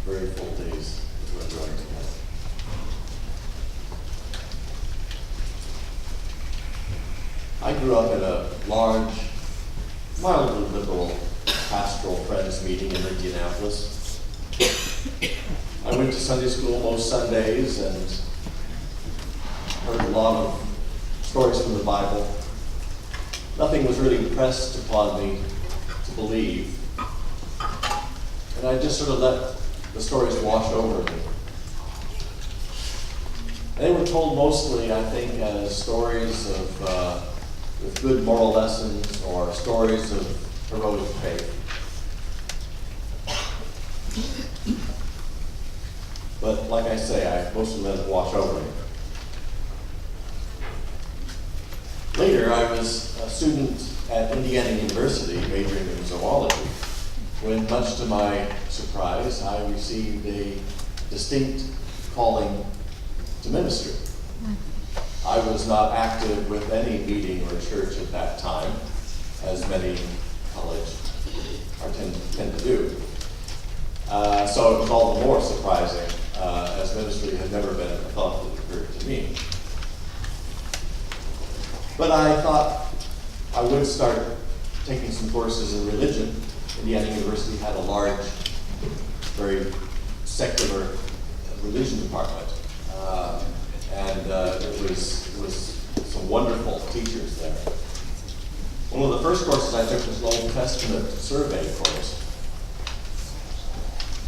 very full days that we're enjoying together. I grew up in a large, mildly liberal pastoral friends meeting in Indianapolis. I went to Sunday school most Sundays and heard a lot of stories from the Bible. Nothing was really pressed upon me to believe. And I just sort of let the stories wash over me. They were told mostly, I think, as stories of with good moral lessons or stories of heroic faith. But like I say, I mostly let it wash over me. Later, I was a student at Indiana University majoring in zoology, when much to my surprise, I received a distinct calling to ministry. I was not active with any meeting or church at that time, as many college tend to do. So it was all the more surprising, as ministry had never been a thought that occurred to me. But I thought I would start taking some courses in religion. Indiana University had a large, very secular religion department. And it was some wonderful teachers there. One of the first courses I took was an Old Testament survey course.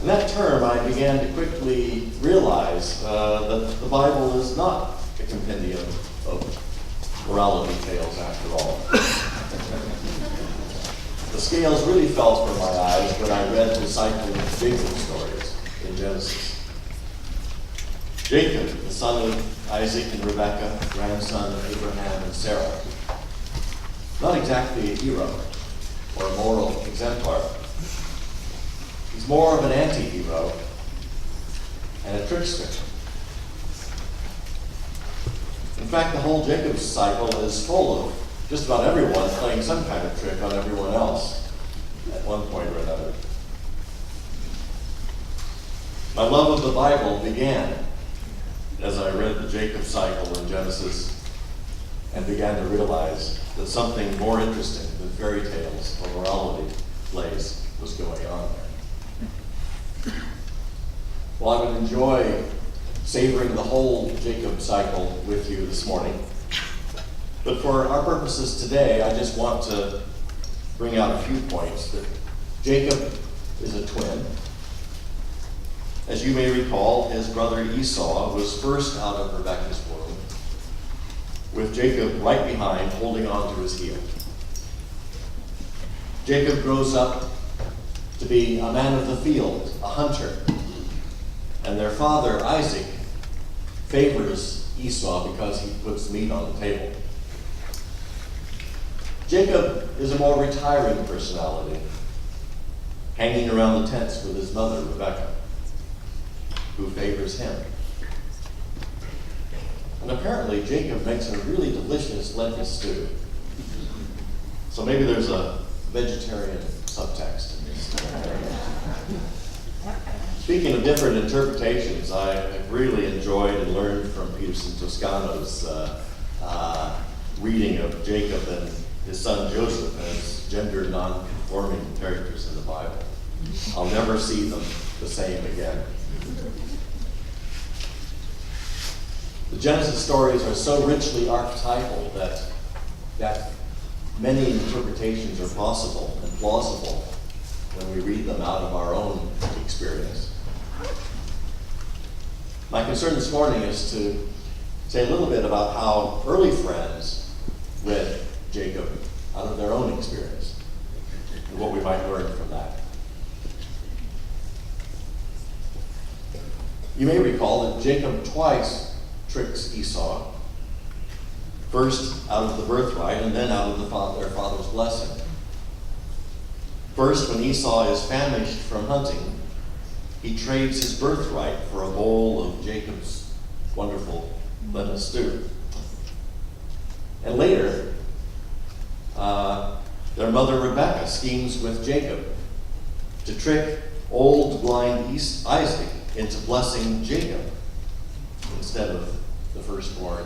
In that term, I began to quickly realize that the Bible is not a compendium of morality tales after all. The scales really fell from my eyes when I read the cycle of Jacob stories in Genesis. Jacob, the son of Isaac and Rebekah, grandson of Abraham and Sarah. Not exactly a hero or a moral exemplar. He's more of an anti-hero and a trickster. In fact, the whole Jacob cycle is full of just about everyone playing some kind of trick on everyone else at one point or another. My love of the Bible began as I read the Jacob cycle in Genesis and began to realize that something more interesting than fairy tales or morality plays was going on there. Well, I would enjoy savoring the whole Jacob cycle with you this morning. But for our purposes today, I just want to bring out a few points. That Jacob is a twin. As you may recall, his brother Esau was first out of Rebekah's womb, with Jacob right behind, holding on to his heel. Jacob grows up to be a man of the field, a hunter, and their father, Isaac, favors Esau because he puts meat on the table. Jacob is a more retiring personality, hanging around the tents with his mother, Rebekah, who favors him. And apparently, Jacob makes a really delicious lentil stew. So maybe there's a vegetarian subtext in this. Speaking of different interpretations, I have really enjoyed and learned from Peterson Toscano's reading of Jacob and his son Joseph as gender non-conforming characters in the Bible. I'll never see them the same again. The Genesis stories are so richly archetypal that many interpretations are possible and plausible when we read them out of our own experience. My concern this morning is to say a little bit about how early friends read Jacob out of their own experience and what we might learn from that. You may recall that Jacob twice tricks Esau, first out of the birthright and then out of their father's blessing. First, when Esau is famished from hunting, he trades his birthright for a bowl of Jacob's wonderful lentil stew. And later, their mother Rebekah schemes with Jacob to trick old blind Isaac into blessing Jacob instead of the firstborn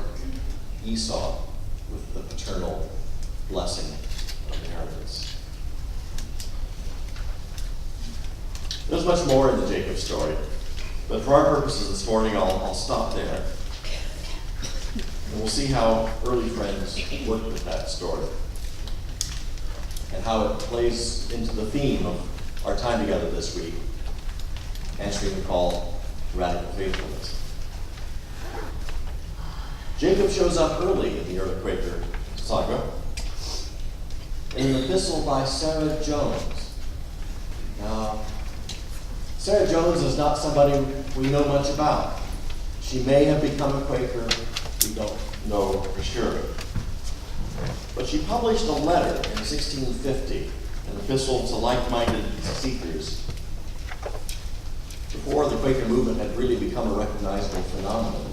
Esau with the paternal blessing of inheritance. There's much more in the Jacob story, but for our purposes this morning, I'll stop there. And we'll see how early friends worked with that story and how it plays into the theme of our time together this week, answering the call to radical faithfulness. Jacob shows up early in the early Quaker saga in an epistle by Sarah Jones. Now, Sarah Jones is not somebody we know much about. She may have become a Quaker, we don't know for sure. But she published a letter in 1650, an epistle to like-minded seekers, before the Quaker movement had really become a recognizable phenomenon.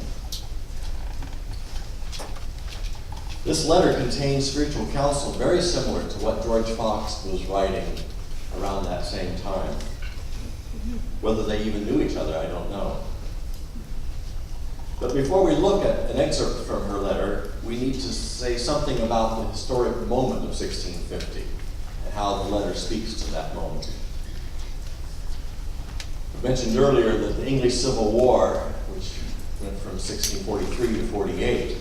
This letter contains spiritual counsel very similar to what George Fox was writing around that same time. Whether they even knew each other, I don't know. But before we look at an excerpt from her letter, we need to say something about the historic moment of 1650 and how the letter speaks to that moment. I mentioned earlier that the English Civil War, which went from 1643 to 48,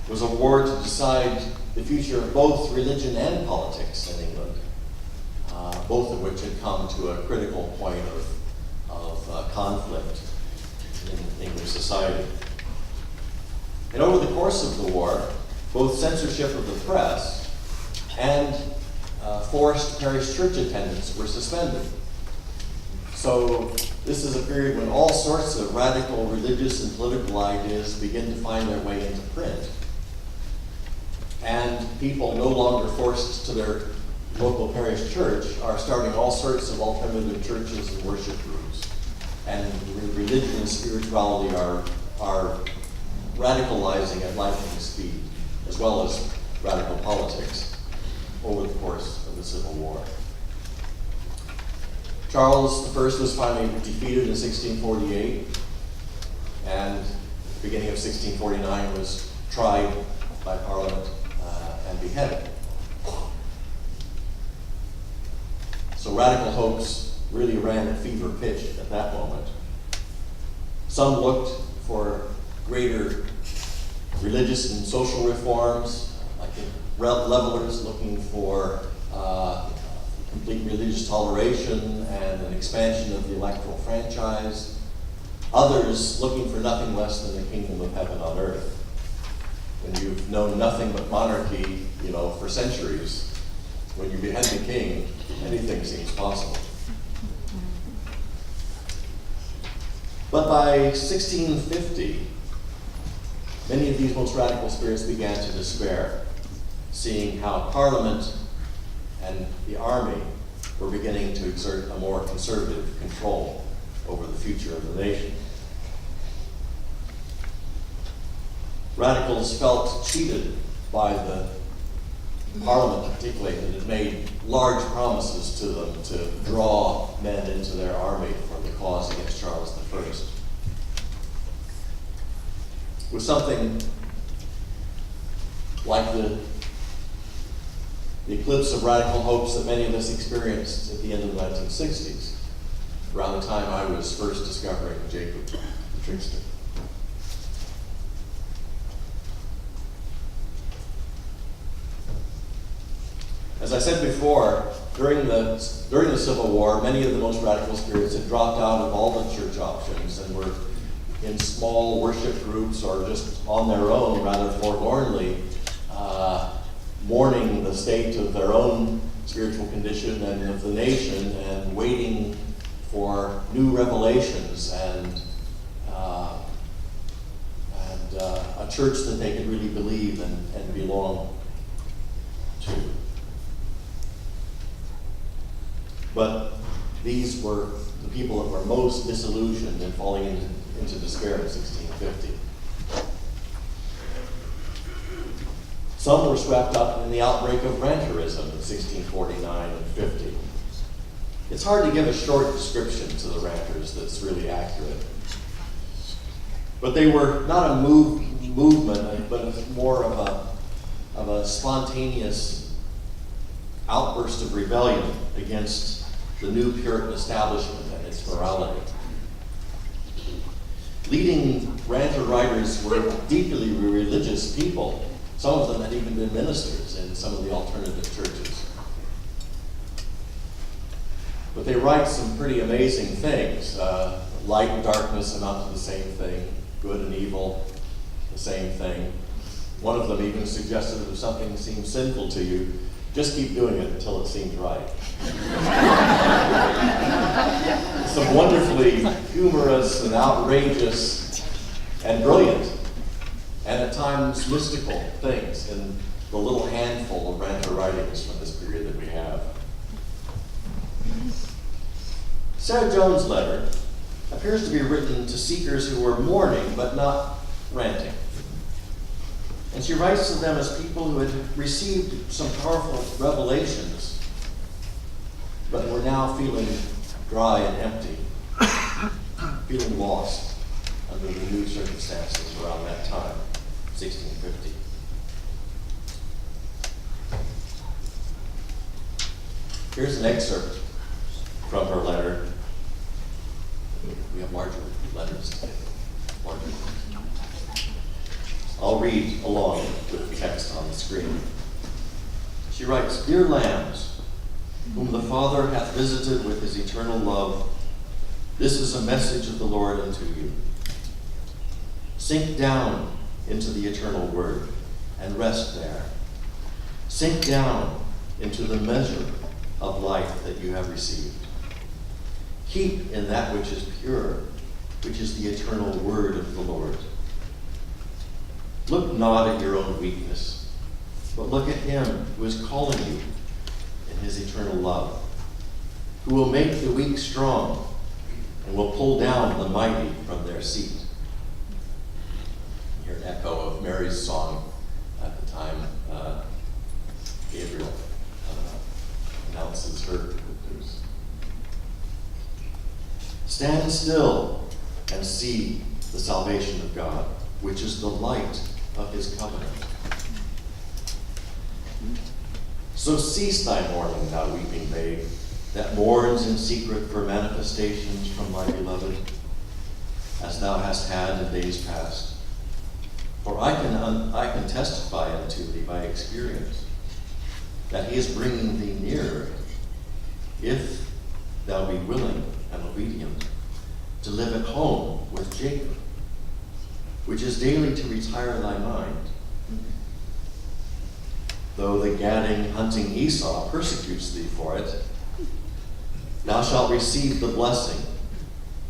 was a war to decide the future of both religion and politics in England, both of which had come to a critical point of conflict in English society. And over the course of the war, both censorship of the press and forced parish church attendance were suspended. So this is a period when all sorts of radical religious and political ideas begin to find their way into print. And people no longer forced to their local parish church are starting all sorts of alternative churches and worship groups. And religion and spirituality are radicalizing at lightning speed, as well as radical politics over the course of the Civil War. Charles I was finally defeated in 1648, and the beginning of 1649 was tried by Parliament and beheaded. So radical hopes really ran at fever pitch at that moment. Some looked for greater religious and social reforms, like the levelers looking for complete religious toleration and an expansion of the electoral franchise. Others looking for nothing less than the kingdom of heaven on earth. When you've known nothing but monarchy, for centuries, when you behead the king, anything seems possible. But by 1650, many of these most radical spirits began to despair, seeing how Parliament and the army were beginning to exert a more conservative control over the future of the nation. Radicals felt cheated by the Parliament, particularly, that had made large promises to them to draw men into their army for the cause against Charles I. With something like the eclipse of radical hopes that many of us experienced at the end of the 1960s, around the time I was first discovering Jacob the trickster. As I said before, during the Civil War, many of the most radical spirits had dropped out of all the church options and were in small worship groups or just on their own, rather forlornly, mourning the state of their own spiritual condition and of the nation, and waiting for new revelations and a church that they could really believe and belong to. But these were the people that were most disillusioned and falling into despair in 1650. Some were swept up in the outbreak of rancherism in 1649 and 50. It's hard to give a short description to the ranters that's really accurate. But they were not a movement, but more of a spontaneous outburst of rebellion against the new Puritan establishment and its morality. Leading ranter writers were deeply religious people. Some of them had even been ministers in some of the alternative churches. But they write some pretty amazing things. Light and darkness amount to the same thing. Good and evil, the same thing. One of them even suggested that if something seems sinful to you, just keep doing it until it seems right. Some wonderfully humorous and outrageous and brilliant, and at times mystical things in the little handful of ranter writings from this period that we have. Sarah Jones' letter appears to be written to seekers who were mourning but not ranting. And she writes to them as people who had received some powerful revelations but were now feeling dry and empty, feeling lost under the new circumstances around that time, 1650. Here's an excerpt from her letter. We have larger letters today. Larger. I'll read along with the text on the screen. She writes, "Dear lambs, whom the Father hath visited with his eternal love, this is a message of the Lord unto you. Sink down into the eternal word and rest there. Sink down into the measure of life that you have received. Keep in that which is pure, which is the eternal word of the Lord. Look not at your own weakness, but look at him who is calling you in his eternal love, who will make the weak strong and will pull down the mighty from their seat." You hear an echo of Mary's song at the time Gabriel announces her good news. "Stand still and see the salvation of God, which is the light of his covenant. So cease thy mourning, thou weeping babe, that mourns in secret for manifestations from thy beloved, as thou hast had in days past. For I can testify unto thee by experience, that he is bringing thee nearer, if thou be willing and obedient, to live at home with Jacob, which is daily to retire thy mind. Though the gadding, hunting Esau persecutes thee for it, thou shalt receive the blessing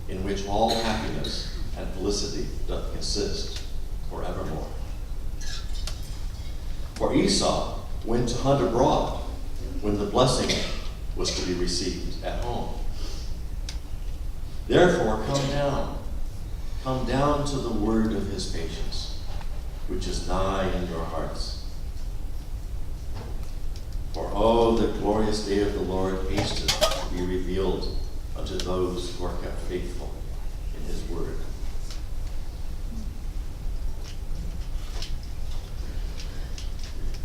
in which all happiness and felicity doth consist forevermore. For Esau went to hunt abroad when the blessing was to be received at home. Therefore come down to the word of his patience, which is nigh in your hearts. For oh, the glorious day of the Lord hasteth to be revealed unto those who are kept faithful in his word."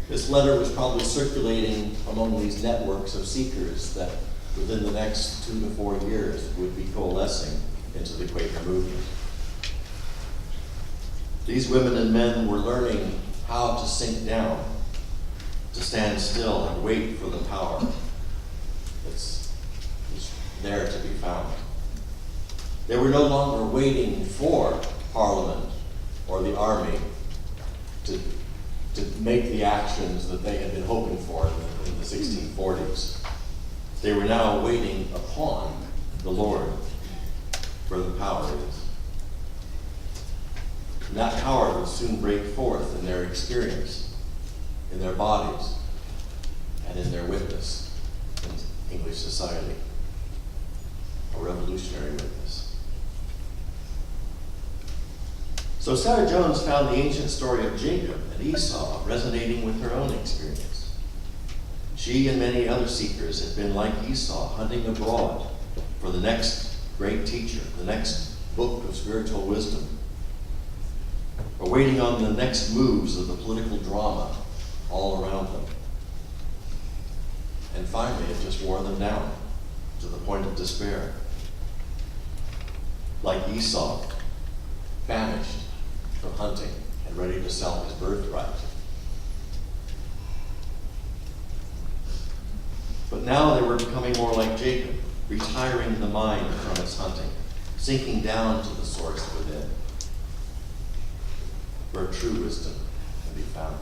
This letter was probably circulating among these networks of seekers that within the next 2 to 4 years would be coalescing into the Quaker movement. These women and men were learning how to sink down, to stand still and wait for the power that's there to be found. They were no longer waiting for Parliament or the army to make the actions that they had been hoping for in the 1640s. They were now waiting upon the Lord, where the power is. And that power would soon break forth in their experience, in their bodies, and in their witness in English society, a revolutionary witness. So Sarah Jones found the ancient story of Jacob and Esau resonating with her own experience. She and many other seekers had been like Esau, hunting abroad for the next great teacher, the next book of spiritual wisdom, or waiting on the next moves of the political drama all around them. And finally, it just wore them down to the point of despair. Like Esau, famished from hunting and ready to sell his birthright. But now they were becoming more like Jacob, retiring the mind from its hunting, sinking down to the source within, where true wisdom can be found.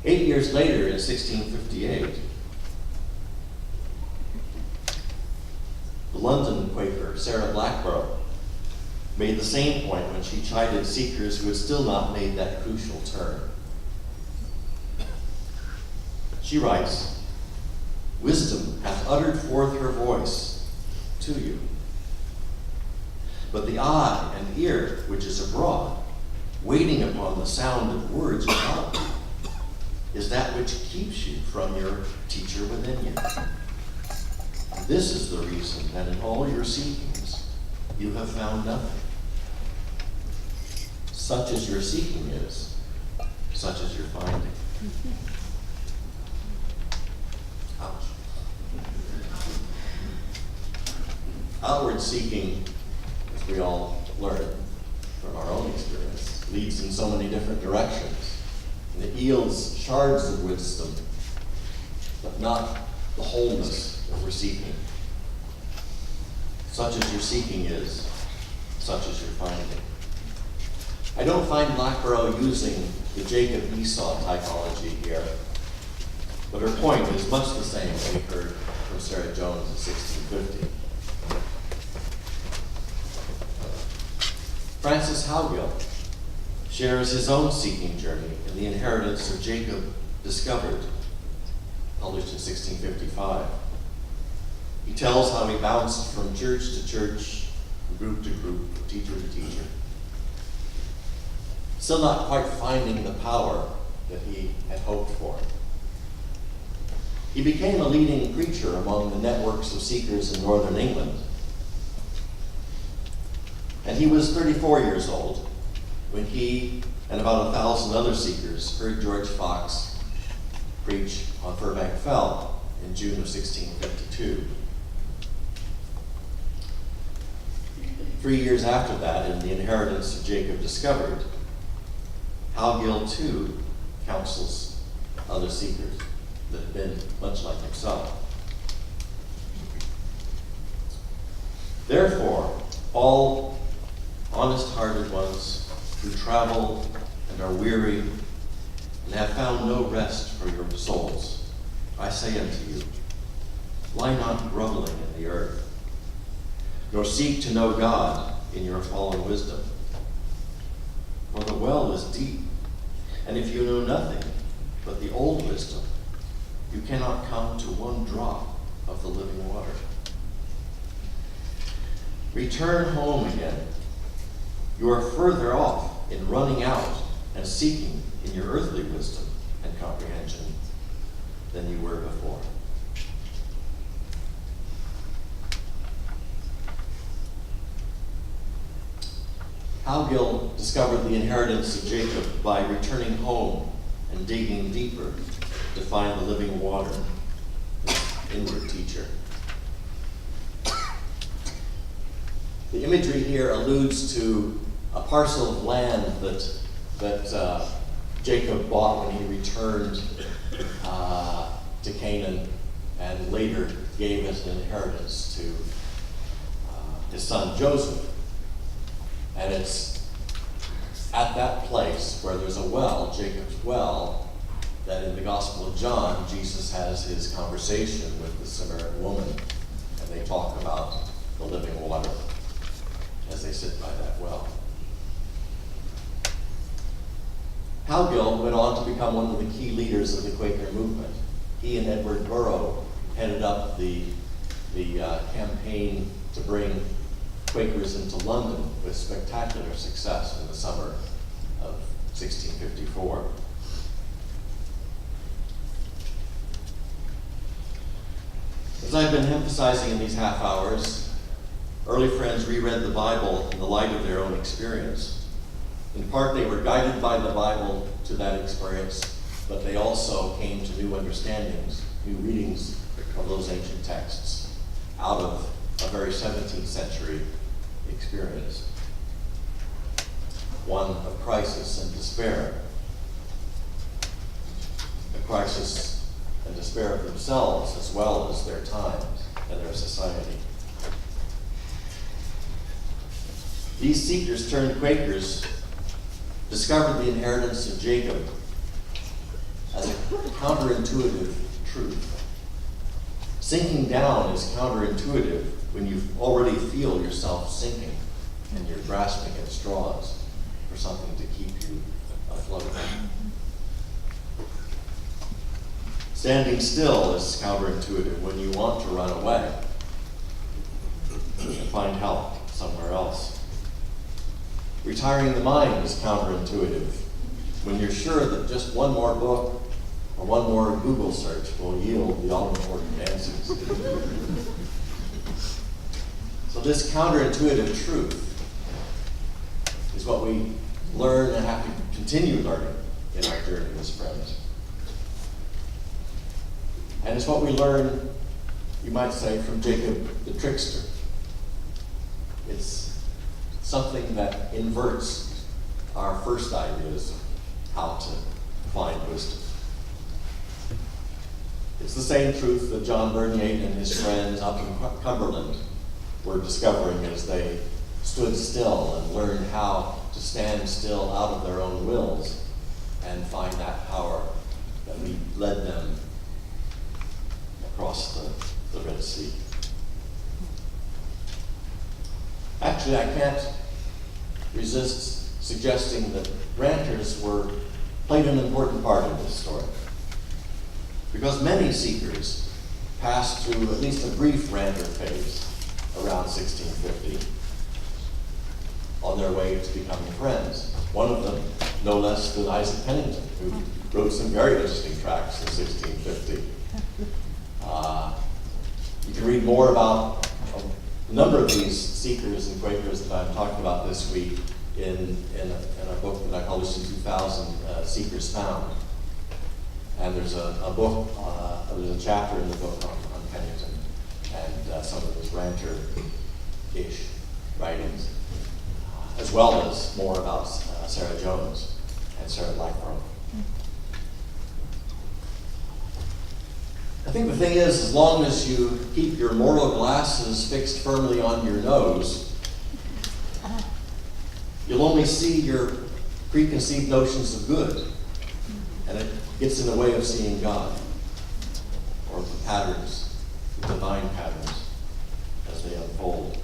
8 years later, in 1658, the London Quaker, Sarah Blackborough, made the same point when she chided seekers who had still not made that crucial turn. She writes, "Wisdom hath uttered forth her voice to you. But the eye and ear which is abroad, waiting upon the sound of words without, is that which keeps you from your teacher within you. And this is the reason that in all your seekings you have found nothing. Such as your seeking is, such as your finding." Ouch. Outward seeking, as we all learn from our own experience, leads in so many different directions. And it yields shards of wisdom, but not the wholeness that we're seeking. Such as your seeking is, such as your finding. I don't find Blackborough using the Jacob-Esau typology here, but her point is much the same that we heard from Sarah Jones in 1650. Francis Howgill shares his own seeking journey in The Inheritance of Jacob Discovered, published in 1655. He tells how he bounced from church to church, from group to group, from teacher to teacher, still not quite finding the power that he had hoped for. He became a leading preacher among the networks of seekers in northern England. And he was 34 years old when he and about 1,000 other seekers heard George Fox preach on Furbank Fell in June of 1652. 3 years after that, in The Inheritance of Jacob Discovered, Howgill too counsels other seekers that have been much like himself. Therefore, all honest-hearted ones who travel and are weary and have found no rest for your souls, I say unto you, lie not groveling in the earth, nor seek to know God in your fallen wisdom. For the well is deep, and if you know nothing but the old wisdom, you cannot come to one drop of the living water. Return home again. You are further off in running out and seeking in your earthly wisdom and comprehension than you were before. Howgill discovered the inheritance of Jacob by returning home and digging deeper to find the living water, his inward teacher. The imagery here alludes to a parcel of land that Jacob bought when he returned to Canaan and later gave as an inheritance to his son Joseph. And it's at that place where there's a well, Jacob's well, that in the Gospel of John, Jesus has his conversation with the Samaritan woman, and they talk about the living water as they sit by that well. Howgill went on to become one of the key leaders of the Quaker movement. He and Edward Burrough headed up the campaign to bring Quakers into London with spectacular success in the summer of 1654. As I've been emphasizing in these half hours, early friends reread the Bible in the light of their own experience. In part, they were guided by the Bible to that experience, but they also came to new understandings, new readings of those ancient texts out of a very 17th century experience. One of crisis and despair. A crisis and despair of themselves as well as their times and their society. These seekers turned Quakers discovered the inheritance of Jacob as a counterintuitive truth. Sinking down is counterintuitive when you already feel yourself sinking and you're grasping at straws for something to keep you afloat. Standing still is counterintuitive when you want to run away and find help somewhere else. Retiring the mind is counterintuitive when you're sure that just one more book or one more Google search will yield the all-important answers. So this counterintuitive truth is what we learn and have to continue learning in our journey as friends. And it's what we learn, you might say, from Jacob the trickster. It's something that inverts our first ideas of how to find wisdom. It's the same truth that John Bernier and his friends up in Cumberland were discovering as they stood still and learned how to stand still out of their own wills and find that power that led them across the Red Sea. Actually, I can't resist suggesting that ranchers played an important part in this story. Because many seekers passed through at least a brief rancher phase around 1650 on their way to becoming friends. One of them, no less than Isaac Pennington, who wrote some very interesting tracts in 1650. You can read more about a number of these seekers and Quakers that I'm talking about this week in a book that I published in 2000, Seekers Found. And there's a book, there's a chapter in the book on Pennington and some of his rancher-ish writings, as well as more about Sarah Jones and Sarah Blackburn. I think the thing is, as long as you keep your moral glasses fixed firmly on your nose, you'll only see your preconceived notions of good, and it gets in the way of seeing God, or the patterns, the divine patterns, as they unfold.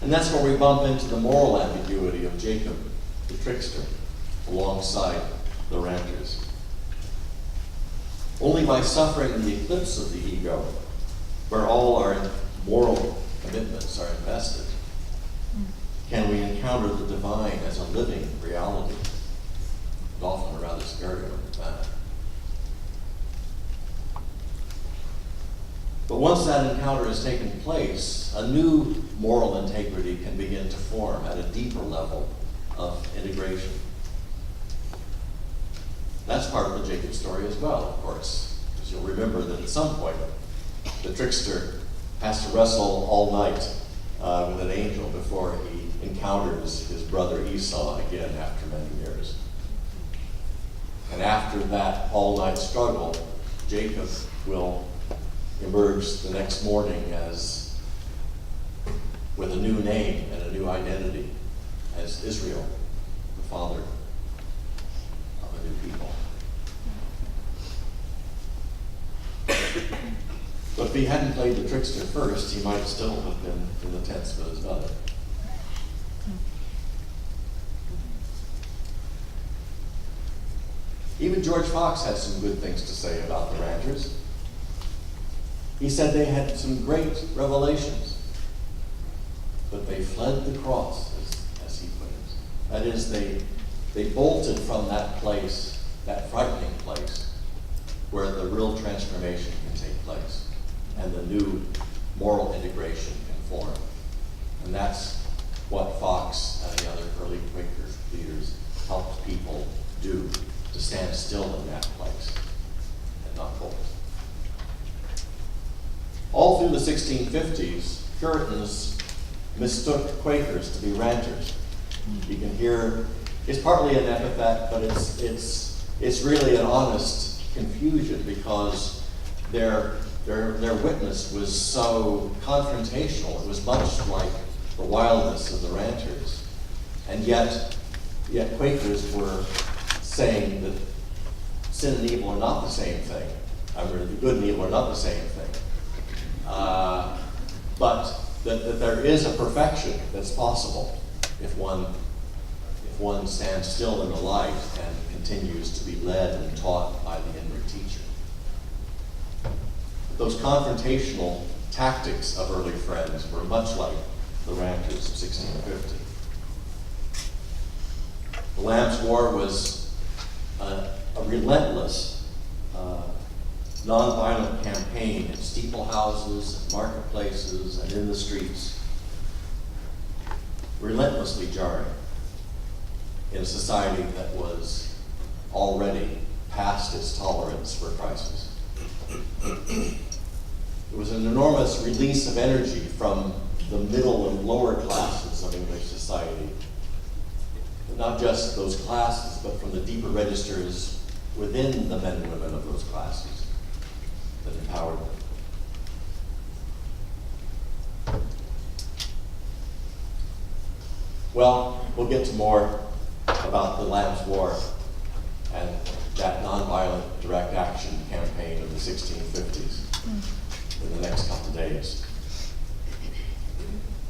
And that's where we bump into the moral ambiguity of Jacob, the trickster, alongside the ranchers. Only by suffering the eclipse of the ego, where all our moral commitments are invested, can we encounter the divine as a living reality, and often a rather scary one at that. But once that encounter has taken place, a new moral integrity can begin to form at a deeper level of integration. That's part of the Jacob story as well, of course, because you'll remember that at some point, the trickster has to wrestle all night with an angel before he encounters his brother Esau again after many years. And after that all-night struggle, Jacob will emerge the next morning with a new name and a new identity as Israel, the father of a new people. But if he hadn't played the trickster first, he might still have been in the tents with his mother. Even George Fox had some good things to say about the ranchers. He said they had some great revelations, but they fled the cross, as he put it. That is, they bolted from that place, that frightening place, where the real transformation can take place and the new moral integration can form. And that's what Fox and the other early Quaker leaders helped people do, to stand still in that place and not bolt. All through the 1650s, Puritans mistook Quakers to be ranters. You can hear, it's partly an epithet, but it's really an honest confusion, because their witness was so confrontational. It was much like the wildness of the ranters. And yet Quakers were saying that sin and evil are not the same thing. I mean, the good and evil are not the same thing. But that there is a perfection that's possible if one stands still in the light and continues to be led and taught by the inward teacher. Those confrontational tactics of early friends were much like the ranters of 1650. The Lamb's War was a relentless, nonviolent campaign in steeplehouses, and marketplaces, and in the streets, relentlessly jarring in a society that was already past its tolerance for crisis. It was an enormous release of energy from the middle and lower classes of English society. But not just those classes, but from the deeper registers within the men and women of those classes that empowered them. Well, we'll get to more about the Lamb's War and that nonviolent direct action campaign of the 1650s in the next couple days.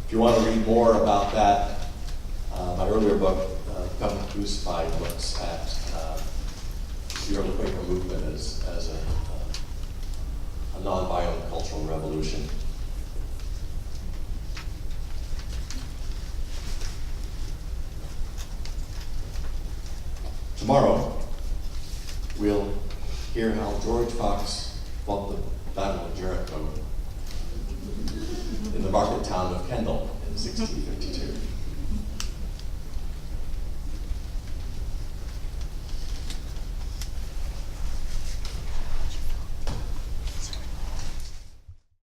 If you want to read more about that, my earlier book, Becoming Crucified, looks at the early Quaker movement as a nonviolent cultural revolution. Tomorrow, we'll hear how George Fox fought the Battle of Jericho in the market town of Kendal in 1652.